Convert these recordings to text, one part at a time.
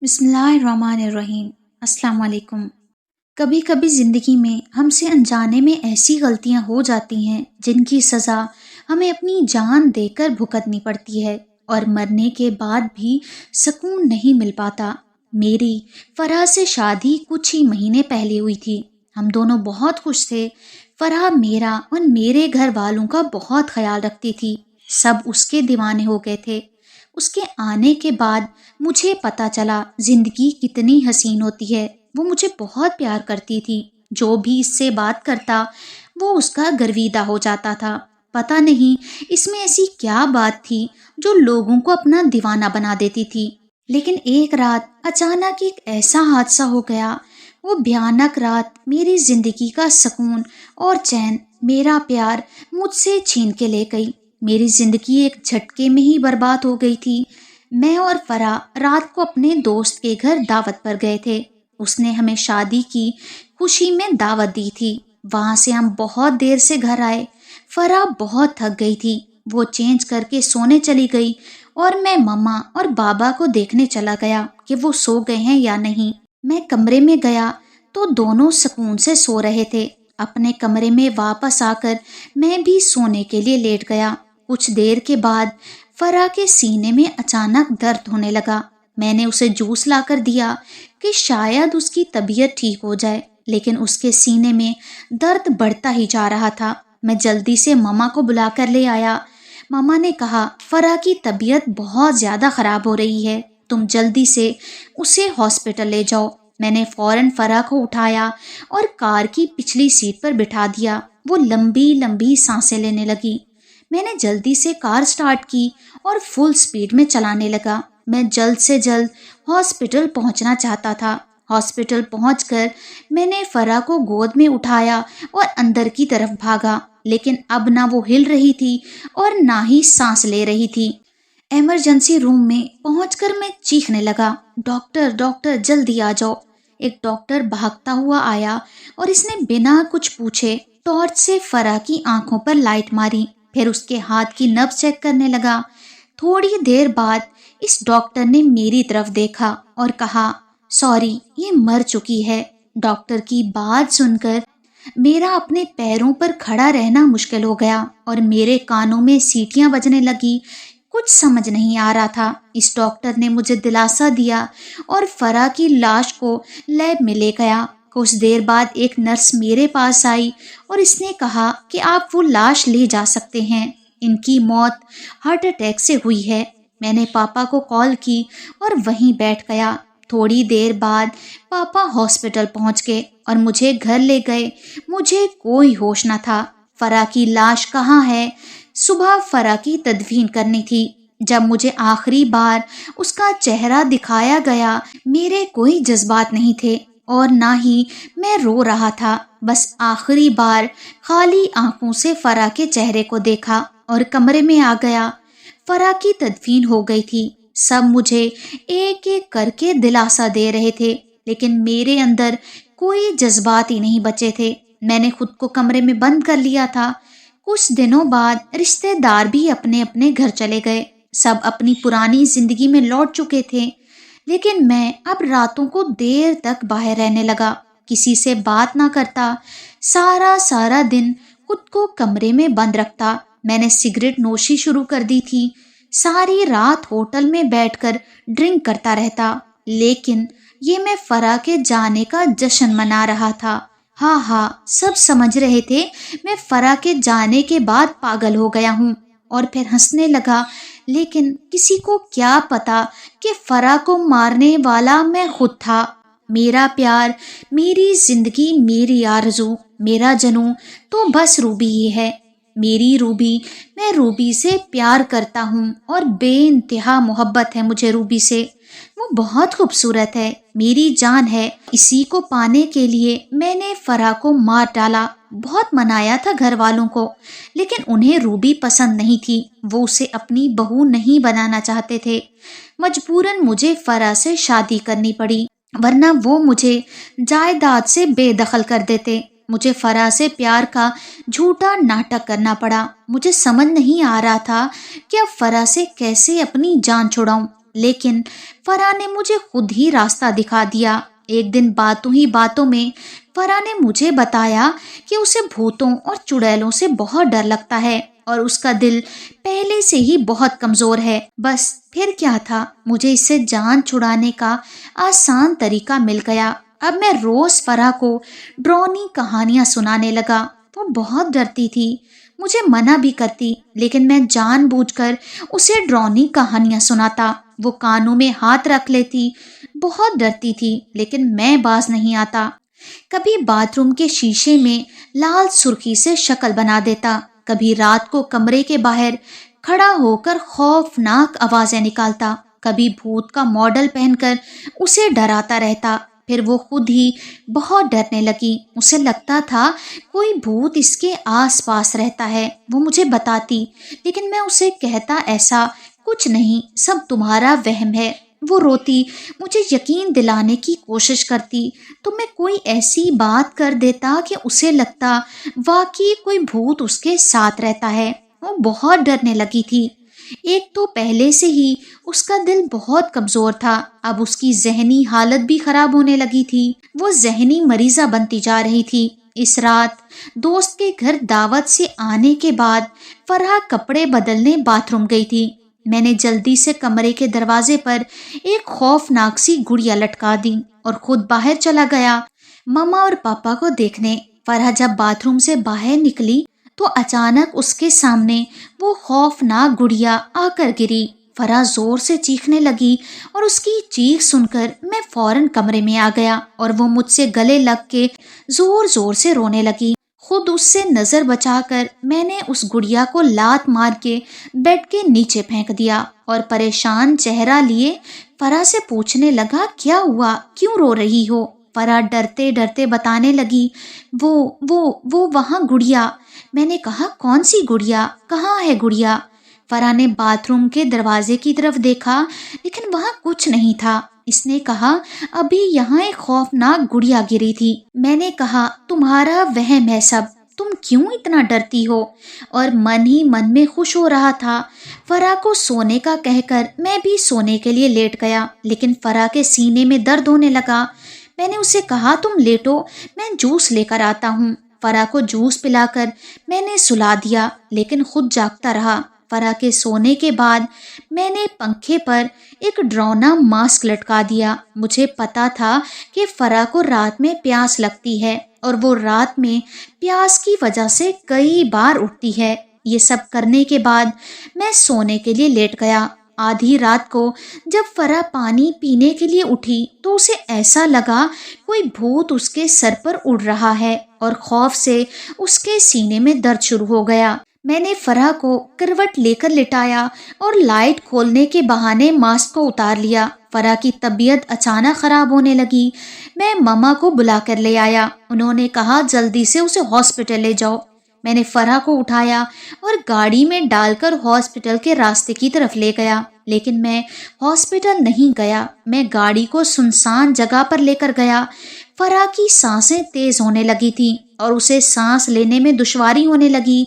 بسم اللہ الرحمن الرحیم۔ السلام علیکم۔ کبھی کبھی زندگی میں ہم سے انجانے میں ایسی غلطیاں ہو جاتی ہیں جن کی سزا ہمیں اپنی جان دے کر بھگتنی پڑتی ہے اور مرنے کے بعد بھی سکون نہیں مل پاتا۔ میری فرح سے شادی کچھ ہی مہینے پہلے ہوئی تھی۔ ہم دونوں بہت خوش تھے۔ فرح میرا اور میرے گھر والوں کا بہت خیال رکھتی تھی۔ سب اس کے دیوانے ہو گئے تھے۔ اس کے آنے کے بعد مجھے پتا چلا زندگی کتنی حسین ہوتی ہے۔ وہ مجھے بہت پیار کرتی تھی۔ جو بھی اس سے بات کرتا وہ اس کا گرویدہ ہو جاتا تھا۔ پتہ نہیں اس میں ایسی کیا بات تھی جو لوگوں کو اپنا دیوانہ بنا دیتی تھی۔ لیکن ایک رات اچانک ایک ایسا حادثہ ہو گیا۔ وہ بھیانک رات میری زندگی کا سکون اور چین، میرا پیار مجھ سے چھین کے لے گئی۔ میری زندگی ایک جھٹکے میں ہی برباد ہو گئی تھی۔ میں اور فرح رات کو اپنے دوست کے گھر دعوت پر گئے تھے۔ اس نے ہمیں شادی کی خوشی میں دعوت دی تھی۔ وہاں سے ہم بہت دیر سے گھر آئے۔ فرح بہت تھک گئی تھی۔ وہ چینج کر کے سونے چلی گئی اور میں مما اور بابا کو دیکھنے چلا گیا کہ وہ سو گئے ہیں یا نہیں۔ میں کمرے میں گیا تو دونوں سکون سے سو رہے تھے۔ اپنے کمرے میں واپس آ کر میں بھی سونے کے لیے لیٹ گیا۔ کچھ دیر کے بعد فرح کے سینے میں اچانک درد ہونے لگا۔ میں نے اسے جوس لا کر دیا کہ شاید اس کی طبیعت ٹھیک ہو جائے، لیکن اس کے سینے میں درد بڑھتا ہی جا رہا تھا۔ میں جلدی سے مما کو بلا کر لے آیا۔ مما نے کہا فرح کی طبیعت بہت زیادہ خراب ہو رہی ہے، تم جلدی سے اسے ہاسپٹل لے جاؤ۔ میں نے فوراً فرح کو اٹھایا اور کار کی پچھلی سیٹ پر بٹھا دیا۔ وہ لمبی لمبی سانسیں لینے لگی۔ میں نے جلدی سے کار سٹارٹ کی اور فل سپیڈ میں چلانے لگا۔ میں جلد سے جلد ہاسپٹل پہنچنا چاہتا تھا۔ ہاسپٹل پہنچ کر میں نے فرح کو گود میں اٹھایا اور اندر کی طرف بھاگا، لیکن اب نہ وہ ہل رہی تھی اور نہ ہی سانس لے رہی تھی۔ ایمرجنسی روم میں پہنچ کر میں چیخنے لگا، ڈاکٹر ڈاکٹر جلدی آ جاؤ۔ ایک ڈاکٹر بھاگتا ہوا آیا اور اس نے بنا کچھ پوچھے ٹارچ سے فرح کی آنکھوں پر لائٹ ماری، پھر اس کے ہاتھ کی نبض چیک کرنے لگا۔ تھوڑی دیر بعد اس ڈاکٹر نے میری طرف دیکھا اور کہا، سوری، یہ مر چکی ہے۔ ڈاکٹر کی بات سن کر میرا اپنے پیروں پر کھڑا رہنا مشکل ہو گیا اور میرے کانوں میں سیٹیاں بجنے لگی۔ کچھ سمجھ نہیں آ رہا تھا۔ اس ڈاکٹر نے مجھے دلاسا دیا اور فرح کی لاش کو لیب میں لے گیا۔ کچھ دیر بعد ایک نرس میرے پاس آئی اور اس نے کہا کہ آپ وہ لاش لے جا سکتے ہیں، ان کی موت ہارٹ اٹیک سے ہوئی ہے۔ میں نے پاپا کو کال کی اور وہیں بیٹھ گیا۔ تھوڑی دیر بعد پاپا ہاسپٹل پہنچ گئے اور مجھے گھر لے گئے۔ مجھے کوئی ہوش نہ تھا۔ فرح کی لاش کہاں ہے؟ صبح فرح کی تدفین کرنی تھی۔ جب مجھے آخری بار اس کا چہرہ دکھایا گیا، میرے کوئی جذبات نہیں تھے اور نہ ہی میں رو رہا تھا۔ بس آخری بار خالی آنکھوں سے فرح کے چہرے کو دیکھا اور کمرے میں آ گیا۔ فرح کی تدفین ہو گئی تھی۔ سب مجھے ایک ایک کر کے دلاسا دے رہے تھے، لیکن میرے اندر کوئی جذبات ہی نہیں بچے تھے۔ میں نے خود کو کمرے میں بند کر لیا تھا۔ کچھ دنوں بعد رشتہ دار بھی اپنے اپنے گھر چلے گئے۔ سب اپنی پرانی زندگی میں لوٹ چکے تھے، لیکن میں اب راتوں کو دیر تک باہر رہنے لگا، کسی سے بات نہ کرتا، سارا دن خود کو کمرے میں بند رکھتا۔ میں نے سگریٹ نوشی شروع کر دی تھی۔ ساری رات ہوٹل میں بیٹھ کر ڈرنک کرتا رہتا، لیکن یہ میں فرح کے جانے کا جشن منا رہا تھا۔ ہاں، سب سمجھ رہے تھے میں فرح کے جانے کے بعد پاگل ہو گیا ہوں، اور پھر ہنسنے لگا، لیکن کسی کو کیا پتا کہ فرح کو مارنے والا میں خود تھا۔ میرا پیار، میری زندگی، میری آرزو، میرا جنوں تو بس روبی ہی ہے۔ میری روبی، میں روبی سے پیار کرتا ہوں اور بے انتہا محبت ہے مجھے روبی سے۔ وہ بہت خوبصورت ہے، میری جان ہے۔ اسی کو پانے کے لیے میں نے فرح کو مار ڈالا۔ بہت منایا تھا گھر والوں کو، لیکن انہیں روبی پسند نہیں تھی۔ وہ اسے اپنی بہو نہیں بنانا چاہتے تھے۔ مجبوراً مجھے فرح سے شادی کرنی پڑی، ورنہ وہ مجھے جائیداد سے بے دخل کر دیتے۔ مجھے فرح سے پیار کا جھوٹا ناٹک کرنا پڑا۔ مجھے سمجھ نہیں آ رہا تھا کہ اب فرح سے کیسے اپنی جان چھڑاؤں، لیکن فرح نے مجھے خود ہی راستہ دکھا دیا۔ ایک دن باتوں ہی باتوں میں فرح نے مجھے بتایا کہ اسے بھوتوں اور چڑیلوں سے بہت ڈر لگتا ہے اور اس کا دل پہلے سے ہی بہت کمزور ہے۔ بس پھر کیا تھا، مجھے اس سے جان چھڑانے کا آسان طریقہ مل گیا۔ اب میں روز فرح کو ڈراؤنی کہانیاں سنانے لگا۔ وہ بہت ڈرتی تھی، مجھے منع بھی کرتی، لیکن میں جان بوجھ کر اسے ڈراؤنی کہانیاں سناتا۔ وہ کانوں میں ہاتھ رکھ لیتی، بہت ڈرتی تھی لیکن میں باز نہیں آتا۔ کبھی باتھ روم کے شیشے میں لال سرخی سے شکل بنا دیتا، کبھی رات کو کمرے کے باہر کھڑا ہو کر خوفناک آوازیں نکالتا، کبھی بھوت کا ماڈل پہن کر اسے ڈراتا رہتا۔ پھر وہ خود ہی بہت ڈرنے لگی، اسے لگتا تھا کوئی بھوت اس کے آس پاس رہتا ہے۔ وہ مجھے بتاتی، لیکن میں اسے کہتا ایسا کچھ نہیں، سب تمہارا وہم ہے۔ وہ روتی، مجھے یقین دلانے کی کوشش کرتی تو میں کوئی ایسی بات کر دیتا کہ اسے لگتا واقعی کوئی بھوت اس کے ساتھ رہتا ہے۔ وہ بہت ڈرنے لگی تھی۔ ایک تو پہلے سے ہی اس کا دل بہت کمزور تھا، اب اس کی ذہنی حالت بھی خراب ہونے لگی تھی۔ وہ ذہنی مریضہ بنتی جا رہی تھی۔ اس رات دوست کے گھر دعوت سے آنے کے بعد فرح کپڑے بدلنے باتھ روم گئی تھی۔ میں نے جلدی سے کمرے کے دروازے پر ایک خوفناک سی گڑیا لٹکا دی اور خود باہر چلا گیا ماما اور پاپا کو دیکھنے۔ فرح جب باتھ روم سے باہر نکلی تو اچانک اس کے سامنے وہ خوفناک گڑیا آ کر گری۔ فرح زور سے چیخنے لگی اور اس کی چیخ سن کر میں فوراً کمرے میں آ گیا اور وہ مجھ سے گلے لگ کے زور زور سے رونے لگی۔ خود اس سے نظر بچا کر میں نے اس گڑیا کو لات مار کے بیڈ کے نیچے پھینک دیا اور پریشان چہرہ لیے فرح سے پوچھنے لگا، کیا ہوا، کیوں رو رہی ہو؟ فرح ڈرتے ڈرتے بتانے لگی، وہ وہاں گڑیا۔ میں نے کہا، کون سی گڑیا، کہاں ہے گڑیا؟ فرح نے باتھ روم کے دروازے کی طرف دیکھا لیکن وہاں کچھ نہیں تھا۔ اس نے کہا، ابھی یہاں ایک خوفناک گڑیا گری تھی۔ میں نے کہا، تمہارا وہم ہے سب، تم کیوں اتنا ڈرتی ہو؟ اور من ہی من میں خوش ہو رہا تھا۔ فرح کو سونے کا کہہ کر میں بھی سونے کے لیے لیٹ گیا، لیکن فرح کے سینے میں درد ہونے لگا۔ میں نے اسے کہا، تم لیٹو، میں جوس لے کر آتا ہوں۔ فرح کو جوس پلا کر میں نے سلا دیا لیکن خود جاگتا رہا۔ فرح کے سونے کے بعد میں نے پنکھے پر ایک ڈراؤنا ماسک لٹکا دیا۔ مجھے پتا تھا کہ فرح کو رات میں پیاس لگتی ہے اور وہ رات میں پیاس کی وجہ سے کئی بار اٹھتی ہے۔ یہ سب کرنے کے بعد میں سونے کے لیے لیٹ گیا۔ آدھی رات کو جب فرح پانی پینے کے لیے اٹھی تو اسے ایسا لگا کوئی بھوت اس کے سر پر اڑ رہا ہے اور خوف سے اس کے سینے میں درد شروع ہو گیا۔ میں نے فرح کو کروٹ لے کر لٹایا اور لائٹ کھولنے کے بہانے ماسک کو اتار لیا۔ فرح کی طبیعت اچانک خراب ہونے لگی۔ میں ماما کو بلا کر لے آیا۔ انہوں نے کہا، جلدی سے اسے ہاسپٹل لے جاؤ۔ میں نے فرح کو اٹھایا اور گاڑی میں ڈال کر ہاسپٹل کے راستے کی طرف لے گیا، لیکن میں ہاسپٹل نہیں گیا، میں گاڑی کو سنسان جگہ پر لے کر گیا۔ فرح کی سانسیں تیز ہونے لگی تھیں اور اسے سانس لینے میں دشواری ہونے لگی۔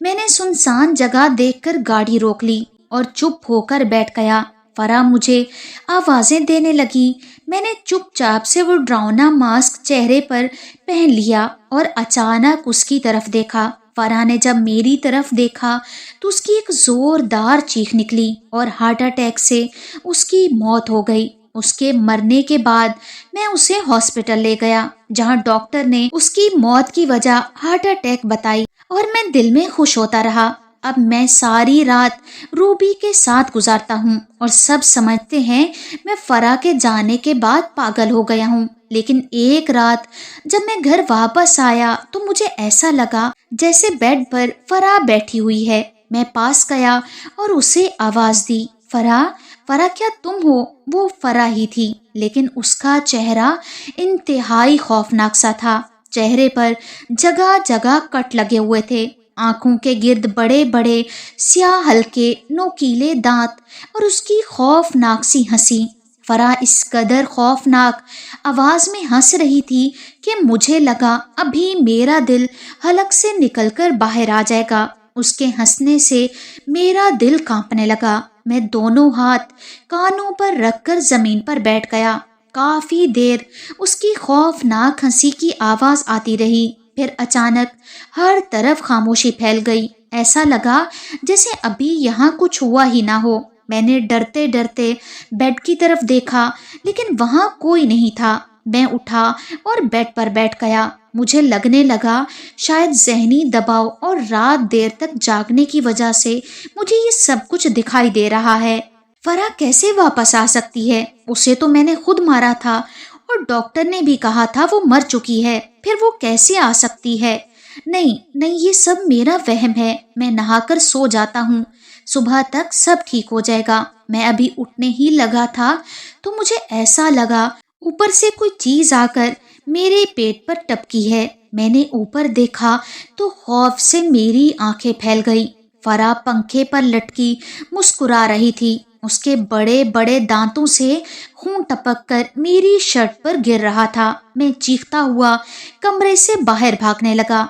میں نے سنسان جگہ دیکھ کر گاڑی روک لی اور چپ ہو کر بیٹھ گیا۔ فرح مجھے آوازیں دینے لگی۔ میں نے چپ چاپ سے وہ ڈراؤنا ماسک چہرے پر پہن لیا اور اچانک اس کی طرف دیکھا۔ فرح نے جب میری طرف دیکھا تو اس کی ایک زوردار چیخ نکلی اور ہارٹ اٹیک سے اس کی موت ہو گئی۔ اس کے مرنے کے بعد میں اسے ہاسپٹل لے گیا، جہاں ڈاکٹر نے اس کی موت کی وجہ ہارٹ اٹیک بتائی اور میں دل میں خوش ہوتا رہا۔ اب میں ساری رات روبی کے ساتھ گزارتا ہوں اور سب سمجھتے ہیں میں فرح کے جانے کے بعد پاگل ہو گیا ہوں، لیکن ایک رات جب میں گھر واپس آیا تو مجھے ایسا لگا جیسے بیڈ پر فرح بیٹھی ہوئی ہے۔ میں پاس گیا اور اسے آواز دی، فرح، فرح کیا تم ہو؟ وہ فرح ہی تھی، لیکن اس کا چہرہ انتہائی خوفناک سا تھا۔ چہرے پر جگہ جگہ کٹ لگے ہوئے تھے، آنکھوں کے گرد بڑے بڑے سیاہ ہلکے نوکیلے دانت اور اس کی خوفناک سی ہنسی۔ فرح اس قدر خوفناک آواز میں ہنس رہی تھی کہ مجھے لگا ابھی میرا دل حلق سے نکل کر باہر آ جائے گا۔ اس کے ہنسنے سے میرا دل کانپنے لگا۔ میں دونوں ہاتھ کانوں پر رکھ کر زمین پر بیٹھ گیا۔ کافی دیر اس کی خوفناک ہنسی کی آواز آتی رہی، پھر اچانک ہر طرف خاموشی پھیل گئی۔ ایسا لگا جیسے ابھی یہاں کچھ ہوا ہی نہ ہو۔ میں نے ڈرتے ڈرتے بیڈ کی طرف دیکھا لیکن وہاں کوئی نہیں تھا۔ میں اٹھا اور بیڈ پر بیٹھ گیا۔ مجھے لگنے لگا شاید ذہنی دباؤ اور رات دیر تک جاگنے کی وجہ سے مجھے یہ سب کچھ دکھائی دے رہا ہے۔ فرح کیسے واپس آ سکتی ہے؟ اسے تو میں نے خود مارا تھا اور ڈاکٹر نے بھی کہا تھا وہ مر چکی ہے، پھر وہ کیسے آ سکتی ہے؟ نہیں نہیں، یہ سب میرا وہم ہے۔ میں نہا کر سو جاتا ہوں، صبح تک سب ٹھیک ہو جائے گا۔ میں ابھی اٹھنے ہی لگا تھا تو مجھے ایسا لگا اوپر سے کوئی چیز آ کر میرے پیٹ پر ٹپکی ہے۔ میں نے اوپر دیکھا تو خوف سے میری آنکھیں پھیل گئی۔ فرح پنکھے پر لٹکی مسکرا رہی تھی۔ اس کے بڑے بڑے دانتوں سے خون ٹپک کر میری شرٹ پر گر رہا تھا۔ میں چیختا ہوا کمرے سے باہر بھاگنے لگا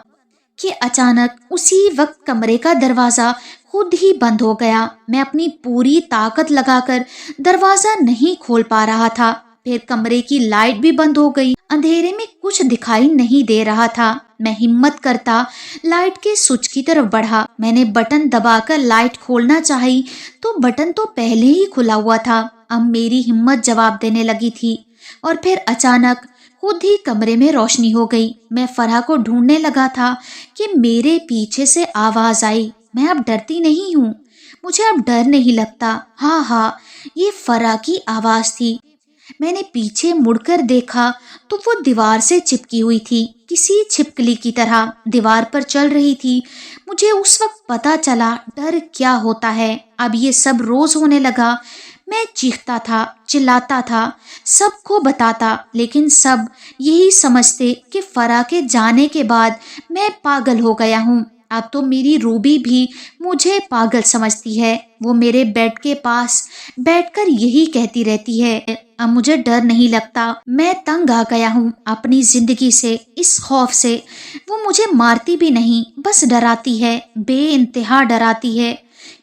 کہ اچانک اسی وقت کمرے کا دروازہ خود ہی بند ہو گیا۔ میں اپنی پوری طاقت لگا کر دروازہ نہیں کھول پا رہا تھا، پھر کمرے کی لائٹ بھی بند ہو گئی۔ اندھیرے میں کچھ دکھائی نہیں دے رہا تھا۔ میں ہمت کرتا لائٹ کے سوئچ کی طرف بڑھا۔ میں نے بٹن دبا کر لائٹ کھولنا چاہی تو بٹن تو پہلے ہی کھلا ہوا تھا۔ اب میری ہمت جواب دینے لگی تھی اور پھر اچانک خود ہی کمرے میں روشنی ہو گئی۔ میں فرح کو ڈھونڈنے لگا تھا کہ میرے پیچھے سے آواز آئی، میں اب ڈرتی نہیں ہوں، مجھے اب ڈر نہیں لگتا۔ ہاں، یہ فرح کی آواز تھی۔ میں نے پیچھے مڑ کر دیکھا تو وہ دیوار سے چپکی ہوئی تھی، کسی چھپکلی کی طرح دیوار پر چل رہی تھی۔ مجھے اس وقت پتا چلا ڈر کیا ہوتا ہے۔ اب یہ سب روز ہونے لگا۔ میں چیختا تھا، چلاتا تھا، سب کو بتاتا، لیکن سب یہی سمجھتے کہ فرح کے جانے کے بعد میں پاگل ہو گیا ہوں۔ اب تو میری روبی بھی مجھے پاگل سمجھتی ہے۔ وہ میرے بیڈ کے پاس بیٹھ کر یہی کہتی رہتی ہے۔ اب مجھے ڈر نہیں لگتا۔ میں تنگ آ گیا ہوں اپنی زندگی سے، اس خوف سے۔ وہ مجھے مارتی بھی نہیں، بس ڈراتی ہے، بے انتہا ڈراتی ہے۔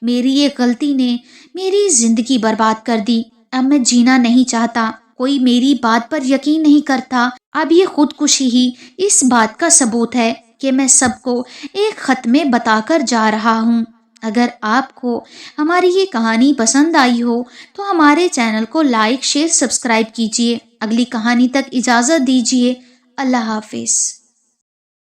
میری یہ غلطی نے میری زندگی برباد کر دی۔ اب میں جینا نہیں چاہتا، کوئی میری بات پر یقین نہیں کرتا۔ اب یہ خودکشی ہی اس بات کا ثبوت ہے کہ میں سب کو ایک خط میں بتا کر جا رہا ہوں۔ اگر آپ کو ہماری یہ کہانی پسند آئی ہو تو ہمارے چینل کو لائک، شیئر، سبسکرائب کیجیے۔ اگلی کہانی تک اجازت دیجیے۔ اللہ حافظ۔